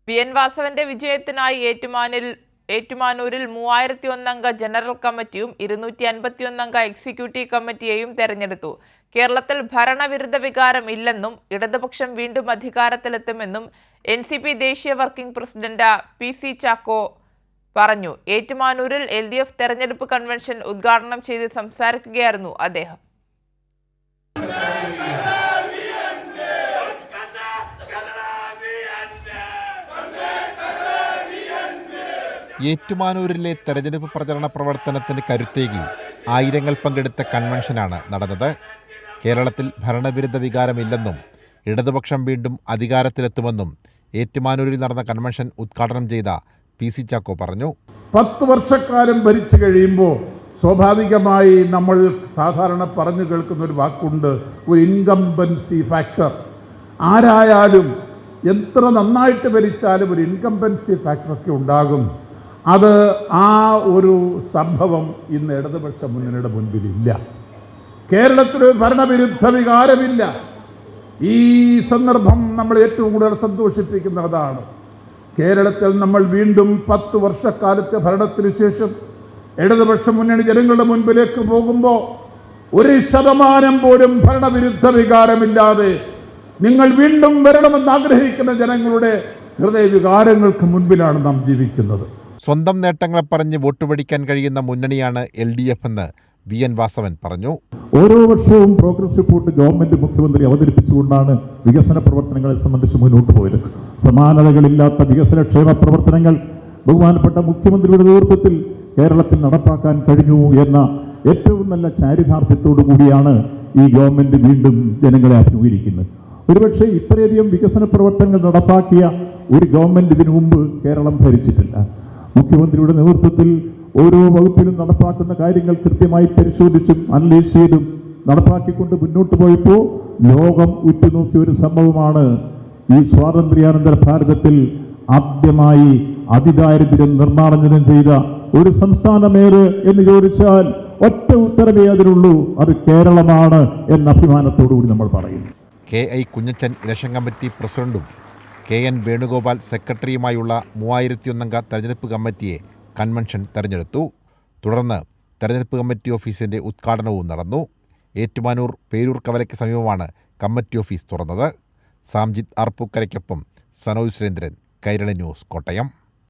വി.എൻ. വാസവന്റെ വിജയത്തിനായി ഏറ്റുമാനൂരിൽ 3001 അംഗ ജനറൽ കമ്മിറ്റിയും 251 അംഗ എക്സിക്യൂട്ടീവ് കമ്മിറ്റിയെയും തെരഞ്ഞെടുത്തു. കേരളത്തിൽ ഭരണവിരുദ്ധ വികാരം ഇല്ലെന്നും ഇടതുപക്ഷം വീണ്ടും അധികാരത്തിലെത്തുമെന്നും NCP ദേശീയ വർക്കിംഗ് പ്രസിഡന്റ് PC ചാക്കോ പറഞ്ഞു. ഏറ്റുമാനൂരിൽ LDF തെരഞ്ഞെടുപ്പ് കൺവെൻഷൻ ഉദ്ഘാടനം ചെയ്ത് സംസാരിക്കുകയായിരുന്നു അദ്ദേഹം. ഏറ്റുമാനൂരിലെ തെരഞ്ഞെടുപ്പ് പ്രചരണ പ്രവർത്തനത്തിന് കരുത്തേകി ആയിരങ്ങൾ പങ്കെടുത്ത കൺവെൻഷനാണ് നടന്നത്. കേരളത്തിൽ ഭരണവിരുദ്ധ വികാരമില്ലെന്നും ഇടതുപക്ഷം വീണ്ടും അധികാരത്തിലെത്തുമെന്നും ഏറ്റുമാനൂരിൽ നടന്ന കൺവെൻഷൻ ഉദ്ഘാടനം ചെയ്ത PC ചാക്കോ പറഞ്ഞു. 10 വർഷക്കാലം ഭരിച്ചു കഴിയുമ്പോൾ സ്വാഭാവികമായി നമ്മൾ സാധാരണ പറഞ്ഞു കേൾക്കുന്ന ഒരു വാക്കുണ്ട്, ഒരു ഇൻകംബൻസി ഫാക്ടർ. ആരായാലും എത്ര നന്നായിട്ട് ഭരിച്ചാലും ഒരു ഇൻകംബൻസി ഫാക്ടറൊക്കെ ഉണ്ടാകും. അത് ആ ഒരു സംഭവം ഇന്ന് ഇടതുപക്ഷ മുന്നണിയുടെ മുൻപിലില്ല. കേരളത്തിൽ ഭരണവിരുദ്ധ വികാരമില്ല. ഈ സന്ദർഭം നമ്മൾ ഏറ്റവും കൂടുതൽ സന്തോഷിപ്പിക്കുന്നതാണ്. കേരളത്തിൽ നമ്മൾ വീണ്ടും 10 വർഷക്കാലത്തെ ഭരണത്തിന് ശേഷം ഇടതുപക്ഷ മുന്നണി ജനങ്ങളുടെ മുൻപിലേക്ക് പോകുമ്പോൾ 1% പോലും ഭരണവിരുദ്ധ വികാരമില്ലാതെ നിങ്ങൾ വീണ്ടും വരണമെന്ന് ആഗ്രഹിക്കുന്ന ജനങ്ങളുടെ ഹൃദയവികാരങ്ങൾക്ക് മുൻപിലാണ് നാം ജീവിക്കുന്നത്. സ്വന്തം നേട്ടങ്ങളെ പറഞ്ഞ് വോട്ട് പിടിക്കാൻ കഴിയുന്ന മുന്നണിയാണ് LDF എന്ന് വി.എൻ. വാസവൻ പറഞ്ഞു. ഓരോ വർഷവും പ്രോഗ്രസ് റിപ്പോർട്ട് ഗവൺമെന്റ് മുഖ്യമന്ത്രി അവതരിപ്പിച്ചുകൊണ്ടാണ് വികസന പ്രവർത്തനങ്ങളെ സംബന്ധിച്ച് മുന്നോട്ട് പോയത്. സമാനതകളില്ലാത്ത വികസനക്ഷേമ പ്രവർത്തനങ്ങൾ ബഹുമാനപ്പെട്ട മുഖ്യമന്ത്രിയുടെ നേതൃത്വത്തിൽ കേരളത്തിൽ നടപ്പാക്കാൻ കഴിഞ്ഞു എന്ന ഏറ്റവും നല്ല ചാരിതാർത്ഥ്യത്തോടു കൂടിയാണ് ഈ ഗവൺമെന്റ് വീണ്ടും ജനങ്ങളെ അഭിമുഖീകരിക്കുന്നത്. ഒരുപക്ഷെ ഇത്രയധികം വികസന പ്രവർത്തനങ്ങൾ നടപ്പാക്കിയ ഒരു ഗവൺമെന്റ് ഇതിനു മുമ്പ് കേരളം ഭരിച്ചിട്ടില്ല. മുഖ്യമന്ത്രിയുടെ നേതൃത്വത്തിൽ ഓരോ വകുപ്പിലും നടപ്പാക്കുന്ന കാര്യങ്ങൾ കൃത്യമായി പരിശോധിച്ചും അനലൈസ് ചെയ്തും നടപ്പാക്കിക്കൊണ്ട് മുന്നോട്ട് പോയപ്പോൾ ലോകം ഉറ്റുനോക്കിയ ഒരു സംഭവമാണ് ഈ സ്വാതന്ത്ര്യാനന്തര ഭാരതത്തിൽ ആദ്യമായി അതിദാരിദ്ര്യം നിർമ്മാർജ്ജനം ചെയ്ത ഒരു സംസ്ഥാനമേത് എന്ന് ചോദിച്ചാൽ ഒറ്റ ഉത്തരമേ അതിനുള്ളൂ, അത് കേരളമാണ് എന്ന അഭിമാനത്തോടുകൂടി നമ്മൾ പറയും. KI കുഞ്ഞച്ചൻ ഇലക്ഷൻ കമ്മിറ്റി പ്രസിഡന്റും KN വേണുഗോപാൽ സെക്രട്ടറിയുമായുള്ള 3001 അംഗ തെരഞ്ഞെടുപ്പ് കമ്മിറ്റിയെ കൺവെൻഷൻ തെരഞ്ഞെടുത്തു. തുടർന്ന് തെരഞ്ഞെടുപ്പ് കമ്മിറ്റി ഓഫീസിൻ്റെ ഉദ്ഘാടനവും നടന്നു. ഏറ്റുമാനൂർ പേരൂർ കവലയ്ക്ക് സമീപമാണ് കമ്മിറ്റി ഓഫീസ് തുറന്നത്. സാംജിത് ആർപ്പൂക്കരയ്ക്കൊപ്പം സനോജ് സുരേന്ദ്രൻ, കൈരളി ന്യൂസ്, കോട്ടയം.